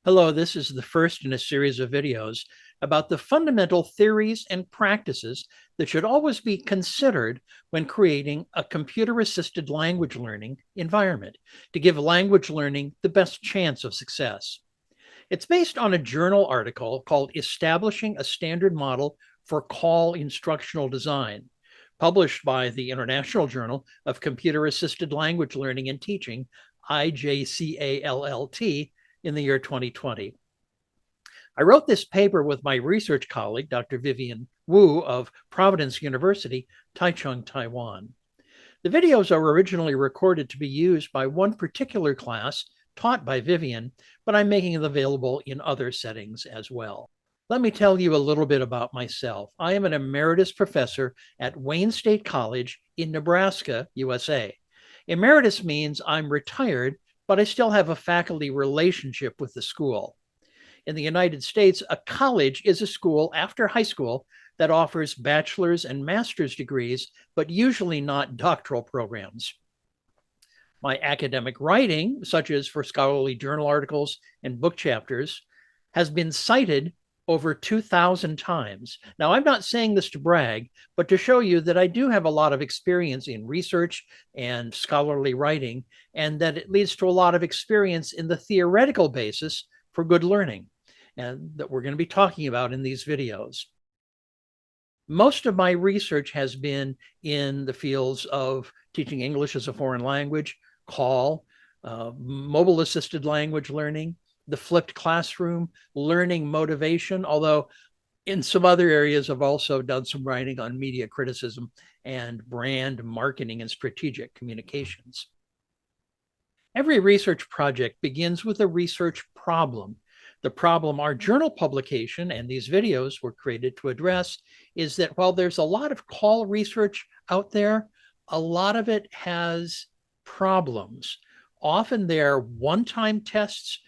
Hello, this is the first in a series of videos about the fundamental theories and practices that should always be considered when creating a computer-assisted language learning environment to give language learning the best chance of success. It's based on a journal article called Establishing a Standard Model for Call Instructional Design, published by the International Journal of Computer-Assisted Language Learning and Teaching, IJCALLT, in the year 2020. I wrote this paper with my research colleague, Dr. Vivian Wu of Providence University, Taichung, Taiwan. The videos are originally recorded to be used by one particular class taught by Vivian, but I'm making it available in other settings as well. Let me tell you a little bit about myself. I am an emeritus professor at Wayne State College in Nebraska, USA. Emeritus means I'm retired, but I still have a faculty relationship with the school. In the United States, a college is a school after high school that offers bachelor's and master's degrees, but usually not doctoral programs. My academic writing, such as for scholarly journal articles and book chapters, has been cited over 2,000 times. Now, I'm not saying this to brag, but to show you that I do have a lot of experience in research and scholarly writing, and that it leads to a lot of experience in the theoretical basis for good learning, and that we're going to be talking about in these videos. Most of my research has been in the fields of teaching English as a foreign language, CALL, mobile-assisted language learning, the flipped classroom, learning motivation, although in some other areas, I've also done some writing on media criticism and brand marketing and strategic communications. Every research project begins with a research problem. The problem our journal publication and these videos were created to address is that while there's a lot of CALL research out there, a lot of it has problems. Often they're one-time tests,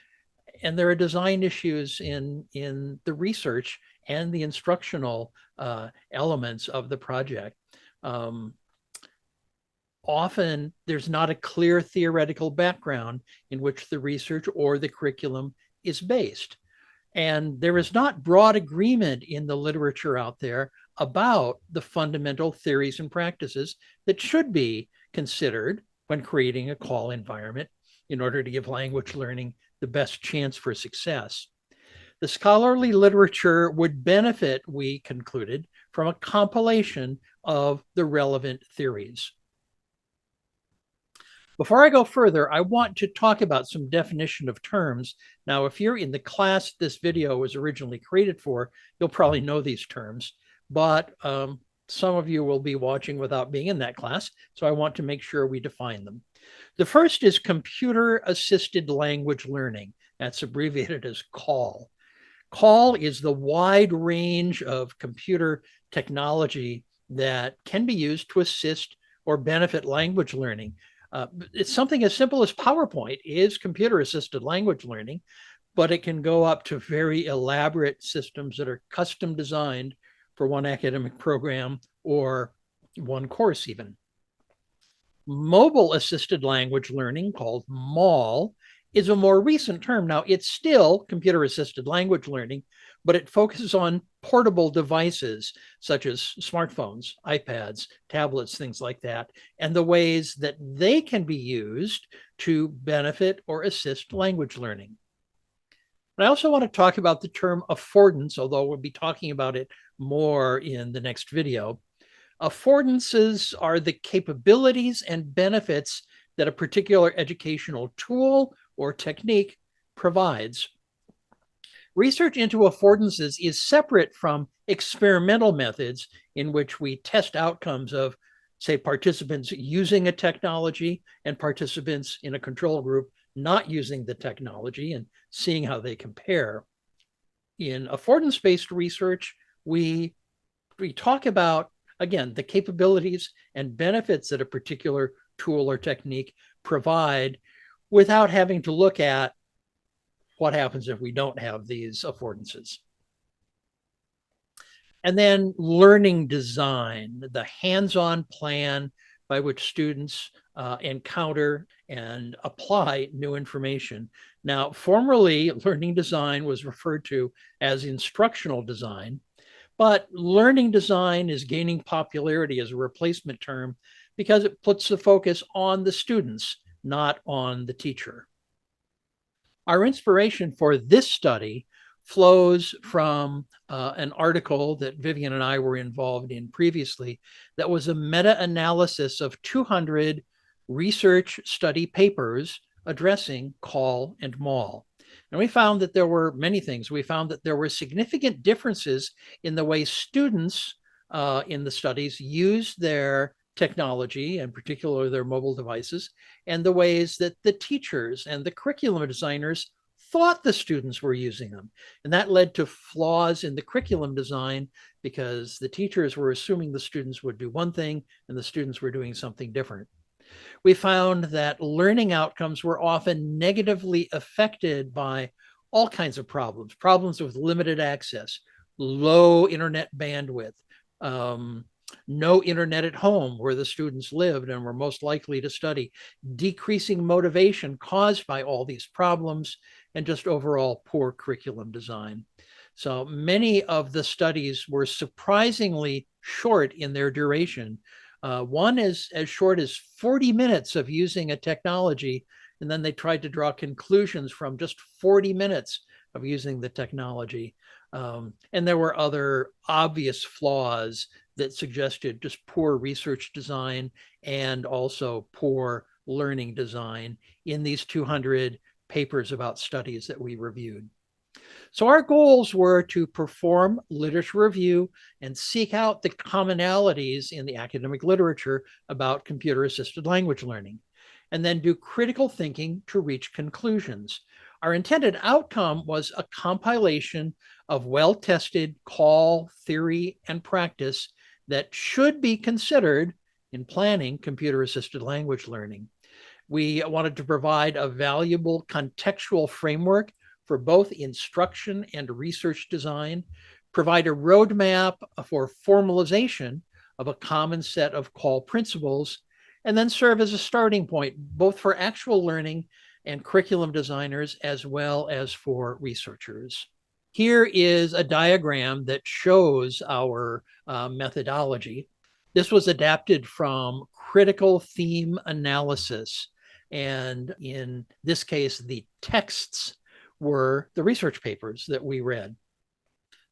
and there are design issues in the research and the instructional elements of the project. Often there's not a clear theoretical background in which the research or the curriculum is based. And there is not broad agreement in the literature out there about the fundamental theories and practices that should be considered when creating a CALL environment in order to give language learning the best chance for success. The scholarly literature would benefit, we concluded, from a compilation of the relevant theories. Before I go further, I want to talk about some definition of terms. Now, if you're in the class this video was originally created for, you'll probably know these terms, but some of you will be watching without being in that class, so I want to make sure we define them. The first is computer-assisted language learning. That's abbreviated as CALL. CALL is the wide range of computer technology that can be used to assist or benefit language learning. It's something as simple as PowerPoint is computer-assisted language learning, but it can go up to very elaborate systems that are custom designed for one academic program or one course even. Mobile-assisted language learning, called MAL, is a more recent term. Now, it's still computer-assisted language learning, but it focuses on portable devices such as smartphones, iPads, tablets, things like that, and the ways that they can be used to benefit or assist language learning. And I also want to talk about the term affordance, although we'll be talking about it more in the next video. Affordances are the capabilities and benefits that a particular educational tool or technique provides. Research into affordances is separate from experimental methods in which we test outcomes of, say, participants using a technology and participants in a control group not using the technology and seeing how they compare. In affordance-based research, we talk about, again, the capabilities and benefits that a particular tool or technique provide without having to look at what happens if we don't have these affordances. And then learning design, the hands-on plan by which students encounter and apply new information. Now, formerly, learning design was referred to as instructional design, but learning design is gaining popularity as a replacement term because it puts the focus on the students, not on the teacher. Our inspiration for this study flows from an article that Vivian and I were involved in previously that was a meta-analysis of 200 research study papers addressing call and maul. And we found that there were many things. We found that there were significant differences in the way students in the studies used their technology, and particularly their mobile devices, and the ways that the teachers and the curriculum designers thought the students were using them. And that led to flaws in the curriculum design because the teachers were assuming the students would do one thing and the students were doing something different. We found that learning outcomes were often negatively affected by all kinds of problems with limited access, low internet bandwidth, no internet at home where the students lived and were most likely to study, decreasing motivation caused by all these problems, and just overall poor curriculum design. So many of the studies were surprisingly short in their duration. One is as short as 40 minutes of using a technology, and then they tried to draw conclusions from just 40 minutes of using the technology. And there were other obvious flaws that suggested just poor research design and also poor learning design in these 200 papers about studies that we reviewed. So our goals were to perform literature review and seek out the commonalities in the academic literature about computer-assisted language learning, and then do critical thinking to reach conclusions. Our intended outcome was a compilation of well-tested call, theory, and practice that should be considered in planning computer-assisted language learning. We wanted to provide a valuable contextual framework for both instruction and research design, provide a roadmap for formalization of a common set of call principles, and then serve as a starting point, both for actual learning and curriculum designers, as well as for researchers. Here is a diagram that shows our methodology. This was adapted from critical theme analysis. And in this case, the texts were the research papers that we read.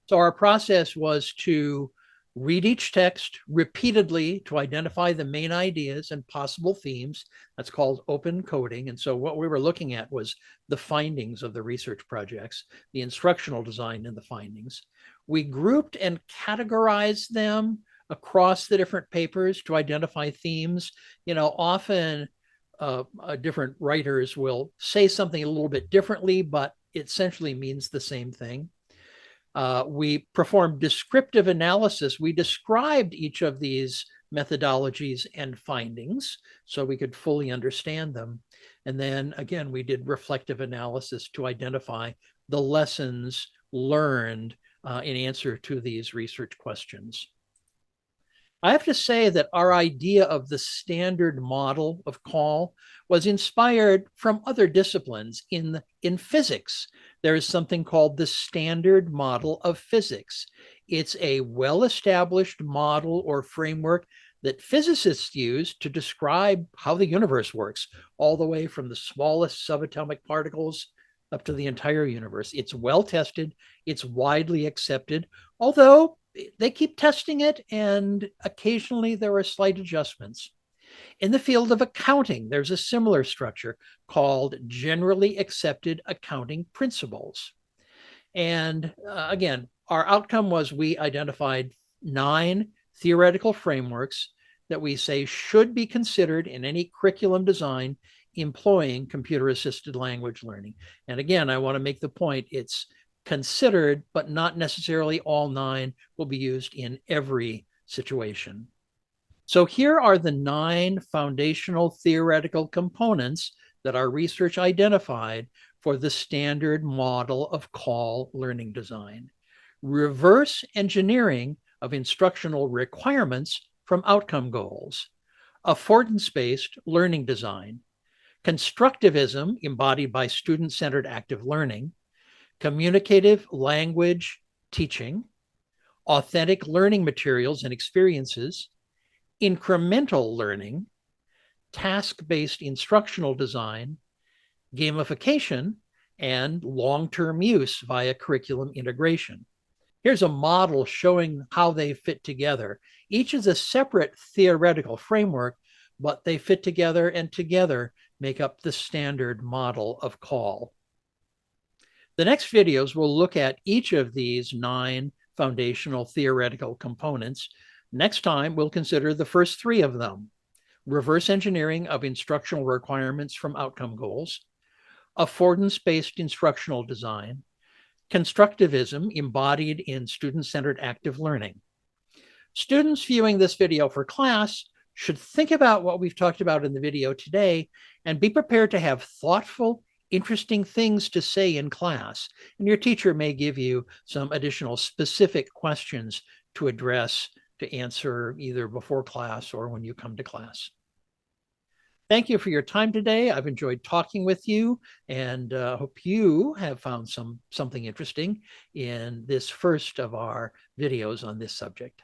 So our process was to read each text repeatedly to identify the main ideas and possible themes. That's called open coding. And so what we were looking at was the findings of the research projects, the instructional design and the findings. We grouped and categorized them across the different papers to identify themes. You know, often different writers will say something a little bit differently, but it essentially means the same thing. We performed descriptive analysis. We described each of these methodologies and findings so we could fully understand them. And then again, we did reflective analysis to identify the lessons learned in answer to these research questions. I have to say that our idea of the standard model of call was inspired from other disciplines. In physics, there is something called the standard model of physics. It's a well-established model or framework that physicists use to describe how the universe works, all the way from the smallest subatomic particles up to the entire universe. It's well tested, it's widely accepted, although they keep testing it, and occasionally there are slight adjustments. In the field of accounting, there's a similar structure called generally accepted accounting principles. And again, our outcome was we identified 9 theoretical frameworks that we say should be considered in any curriculum design employing computer-assisted language learning. And again, I want to make the point, it's considered, but not necessarily all 9 will be used in every situation. So here are the 9 foundational theoretical components that our research identified for the standard model of call learning design. Reverse engineering of instructional requirements from outcome goals. affordance-based learning design, constructivism embodied by student-centered active learning, communicative language teaching, authentic learning materials and experiences, incremental learning, task-based instructional design, gamification, and long-term use via curriculum integration. Here's a model showing how they fit together. Each is a separate theoretical framework, but they fit together and together make up the standard model of CALL. The next videos will look at each of these 9 foundational theoretical components. Next time, we'll consider the first 3 of them: reverse engineering of instructional requirements from outcome goals, affordance-based instructional design, constructivism embodied in student-centered active learning. Students viewing this video for class should think about what we've talked about in the video today and be prepared to have thoughtful, interesting things to say in class. And your teacher may give you some additional specific questions to address, to answer either before class or when you come to class. Thank you for your time today. I've enjoyed talking with you, and hope you have found something interesting in this first of our videos on this subject.